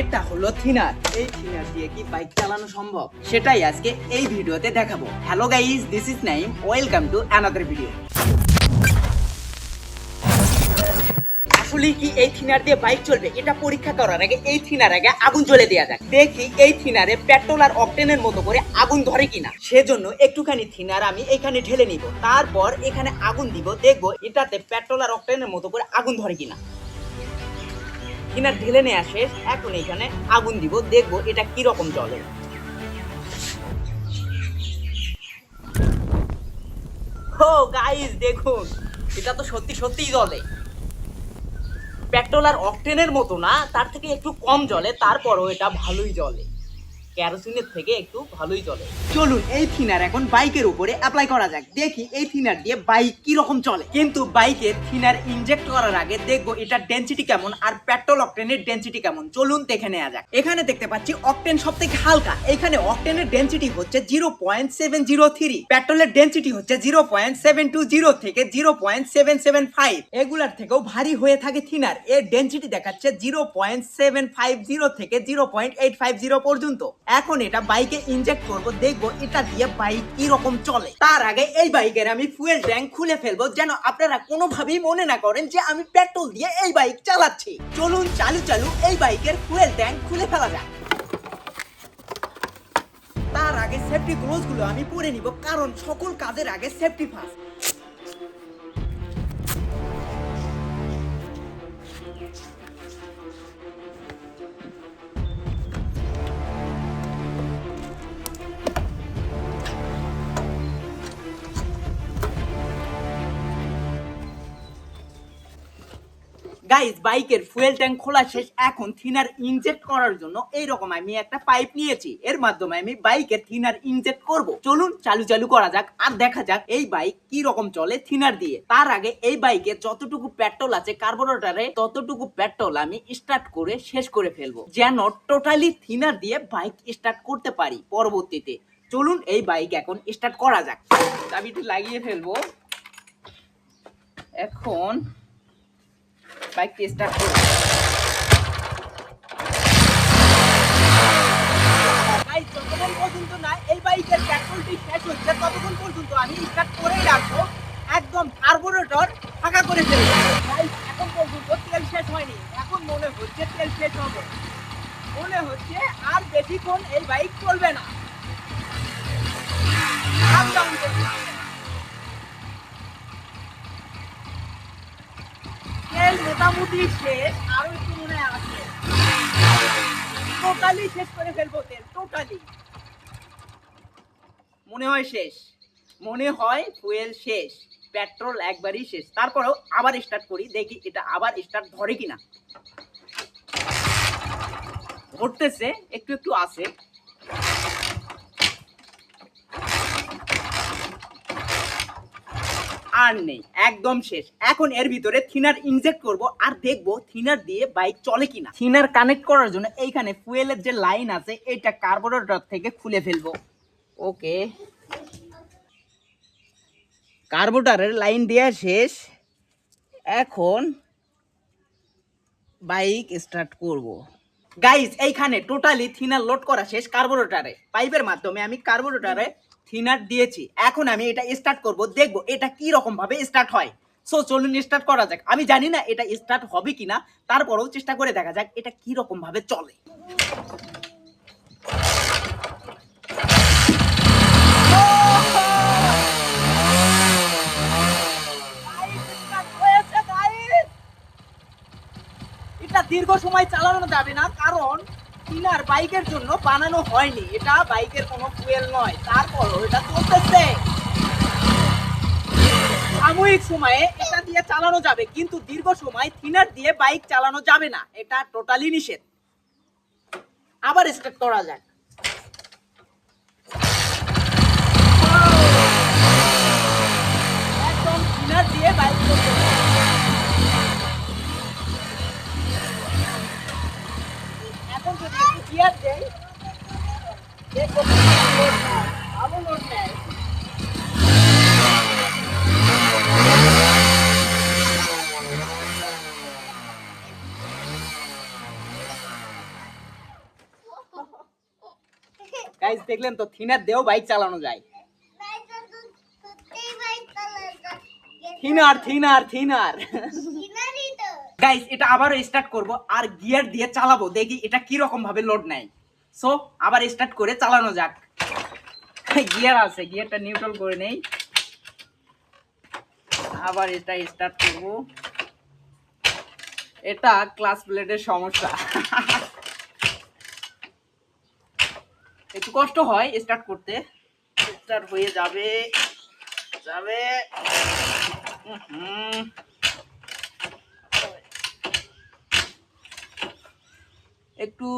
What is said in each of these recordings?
এটা হলো থিনার। এই থিনার দিয়ে কি বাইক চালানো সম্ভব, সেটাই আজকে এই ভিডিওতে দেখাবো। Hello guys, this is Naim, welcome to another video. আসলে কি এই থিনার দিয়ে বাইক চলবে, এটা পরীক্ষা করার আগে এই থিনার আগে আগুন জ্বলে দেওয়া যাক। দেখি এই থিনারে পেট্রোল আর অকটেনের মতো করে আগুন ধরে কিনা। সেজন্য একটুখানি থিনার আমি এখানে ঢেলে নিব, তারপর এখানে আগুন দিব, দেখবো এটাতে পেট্রোল আর অকটেনের মতো করে আগুন ধরে কিনা। থিনার ঢেলে নেওয়া শেষ, এখন এখানে আগুন দিব, দেখবো এটা কি রকম চলে। ও গাইস দেখুন, এটা তো সত্যি সত্যিই জ্বলে। পেট্রোল আর অকটেনের মতো না, তার থেকে একটু কম জ্বলে, তারপরও এটা ভালোই জ্বলে। কেরোসিনের থেকে একটু ভালোই জ্বলে। চলুন এই থিনার এখন বাইকের উপরে অ্যাপ্লাই করা যাক, দেখি এই থিনার দিয়ে বাইক কি রকম চলে। কিন্তু বাইকে থিনার ইনজেক্ট করার আগে দেখবো এটার ডেনসিটি কেমন আর পেট্রোল অকটেনের ডেনসিটি কেমন। চলুন দেখে নেওয়া যাক। এখানে দেখতে পাচ্ছি অকটেন সব থেকে হালকা, এখানে অকটেনের ডেনসিটি হচ্ছে 0.703, পেট্রোলের ডেনসিটি হচ্ছে 0.720 থেকে 0.775। এগুলার থেকেও ভারী হয়ে থাকে থিনার, এর ডেনসিটি দেখাচ্ছে 0.750 থেকে 0.850 পর্যন্ত। এখন এটা বাইকে ইনজেক্ট করব, দেখবো এটা দিয়ে বাইক কি রকম চলে। তার আগে এই বাইকের আমি ফুয়েল ট্যাঙ্ক খুলে ফেলবো, যেন আপনারা কোনোভাবেই মনে না করেন যে আমি পেট্রোল দিয়ে এই বাইক চালাচ্ছি। চলুন চালু চালু এই বাইকের ফুয়েল ট্যাঙ্ক খুলে ফেলা যাক। তার আগে সেফটি গ্লোভস গুলো আমি পরে নিব, কারণ সকল কাজের আগে সেফটি ফার্স্ট। গাইস, বাইকের ফুয়েল ট্যাঙ্ক খোলা শেষ, এখন থিনার ইনজেক্ট করার জন্য এইরকম আমি একটা পাইপ নিয়েছি, এর মাধ্যমে আমি বাইকের থিনার ইনজেক্ট করব। চলুন চালু চালু করা যাক আর দেখা যাক এই বাইক কি রকম চলে থিনার দিয়ে। তার আগে এই বাইকে যতটুকু পেট্রোল আছে কার্বোরেটরে, ততটুকু পেট্রোল আমি স্টার্ট করে শেষ করে ফেলবো, যেন টোটালি থিনার দিয়ে বাইক স্টার্ট করতে পারি পরবর্তীতে। চলুন এই বাইক এখন স্টার্ট করা যাক। চাবিটি লাগিয়ে ফেলবো, এখন বাইকটি স্টার্ট করব। গাইস, যতক্ষণ পর্যন্ত না এই বাইকের পেট্রোলটি শেষ হচ্ছে ততক্ষণ পর্যন্ত আমি স্টার্ট করেই রাখবো, একদম কার্বোরেটর ফাঁকা করে ফেলবো। গাইস, এখন পর্যন্ত তেল শেষ হয়নি, এখন মনে হচ্ছে তেল শেষ হবে, মনে হচ্ছে আর বেশিক্ষণ এই বাইক চলবে না। আপ ডাউন করবে, তেল মোটামুটি শেষ, আরো একটু মনে আছে, টোটালি শেষ করে ফেলবো তেল, টোটালি মনে হয় শেষ, মনে হয় ফুয়েল শেষ, পেট্রোল একবারই শেষ। তারপরেও আবার স্টার্ট করি, দেখি এটা আবার স্টার্ট ধরে কিনা। ধরতেছে, একটু একটু আছে। আর নেই, একদম শেষ। এখন এর ভিতরে থিনার ইনজেক্ট করব আর দেখবো থিনার দিয়ে বাইক চলে কিনা। থিনার কানেক্ট করার জন্য এইখানে ফুয়েলের যে লাইন আছে এটা কার্বোরেটর থেকে খুলে ফেলবো। ওকে, কার্বোরেটরের লাইন দেওয়া শেষ, এখন বাইক স্টার্ট করব। গাইস, এইখানে টোটালি থিনার লোড করা শেষ কার্বোরেটরে, পাইপের মাধ্যমে আমি কার্বোরেটরে থিনার দিয়েছি। এখন আমি এটা স্টার্ট করব, দেখবো এটা কি রকম ভাবে স্টার্ট হয়। সো চলুন স্টার্ট করা যাক। আমি জানি না এটা স্টার্ট হবে কিনা, তারপরেও চেষ্টা করে দেখা যাক এটা কি রকম ভাবে চলে। এটা দীর্ঘ সময় চালানো যাবে না, কারণ থিনার বাইকের জন্য বানানো হয়নি, এটা বাইকের কোনো ফুয়েল নয়, তারপরও এটা চলতেছে। সাময়িক সময়ে এটা দিয়ে চালানো যাবে, কিন্তু দীর্ঘ সময় থিনার দিয়ে বাইক চালানো যাবে না, এটা টোটালি নিষেধ। আবার স্টার্ট করা যাক। একদম থিনার দিয়ে বাইক চলতে, এখন যদি একটু গিয়ার দেই, দেখবো ভালো লোড নেয়। গাইস দেখলেন তো থিনার দিয়েও বাইক চালানো যায়। থিনার থিনার থিনার গাইস এটা আবারও স্টার্ট করব আর গিয়ার দিয়ে চালাবো, দেখি এটা কি রকম ভাবে লোড নেয়। সো আবার স্টার্ট করে চালানো যাক। গিয়ার আছে, গিয়ারটা নিউট্রাল করে নেই, আবার এটা স্টার্ট করব। এটা ক্লাচ প্লেটের সমস্যা, একটু কষ্ট হয় স্টার্ট করতে। স্টার্ট হয়ে যাবে যাবে। একটু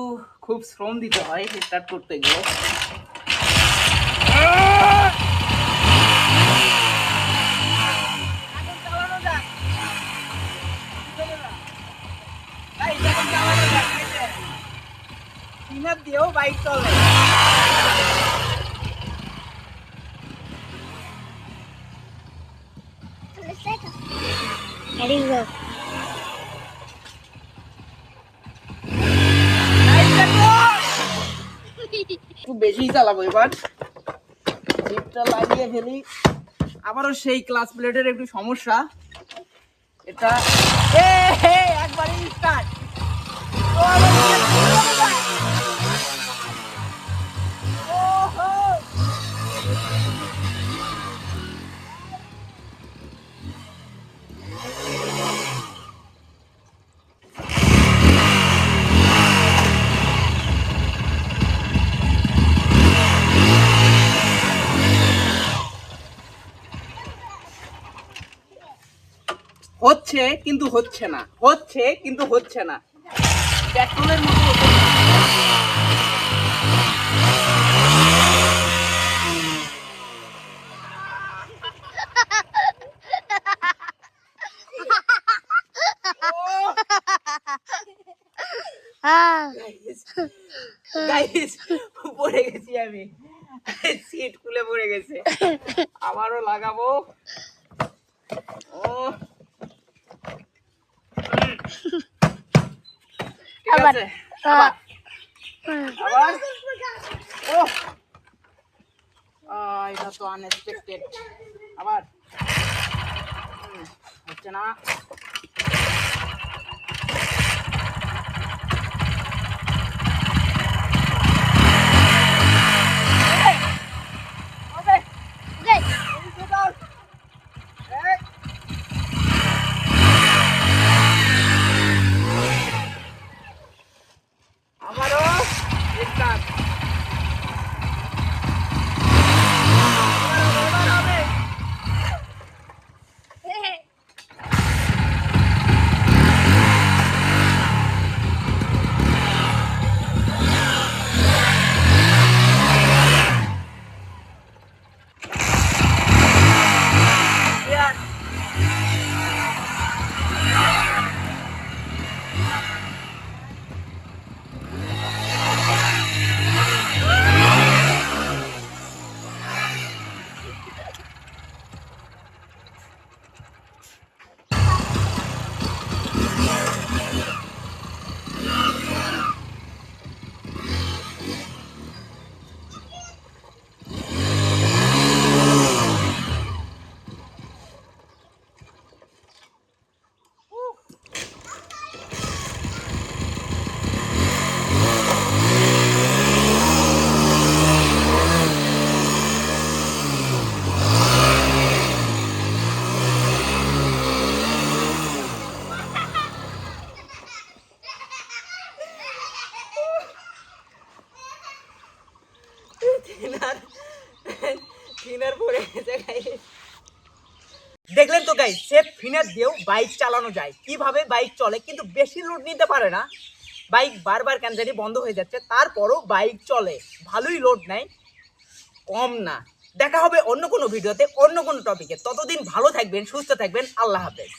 খুব শ্রম দিতে হয় স্টার্ট করতে গিয়ে। দিয়েও বাইক চলে। একটু বেশি চালাবো এবার, জিপটা লাগিয়ে ফেলি। আবারও সেই ক্লাচ প্লেটের একটু সমস্যা। এটা একবারই স্টার্ট। হচ্ছে কিন্তু হচ্ছে না, হচ্ছে কিন্তু হচ্ছে না, পেট্রোলের মতো হচ্ছে না। গাইস পড়ে গেছি আমি, সিট খুলে পড়ে গেছে। আবারও লাগাবো। ও ঠিক আছে, আবার ও এটা তো আনএক্সপেক্টেড। আবার হচ্ছে না। দেখলেন তো গাইস, সেফ ফিনার দিয়েও বাইক চালানো যায়, কিভাবে বাইক চলে, কিন্তু বেশি লোড নিতে পারে না। বাইক বারবার কেন জানি বন্ধ হয়ে যাচ্ছে, তারপরও বাইক চলে, ভালোই লোড নেয়, কম না। দেখা হবে অন্য কোনো ভিডিওতে, অন্য কোনো টপিকে। ততদিন ভালো থাকবেন, সুস্থ থাকবেন। আল্লাহ হাফেজ।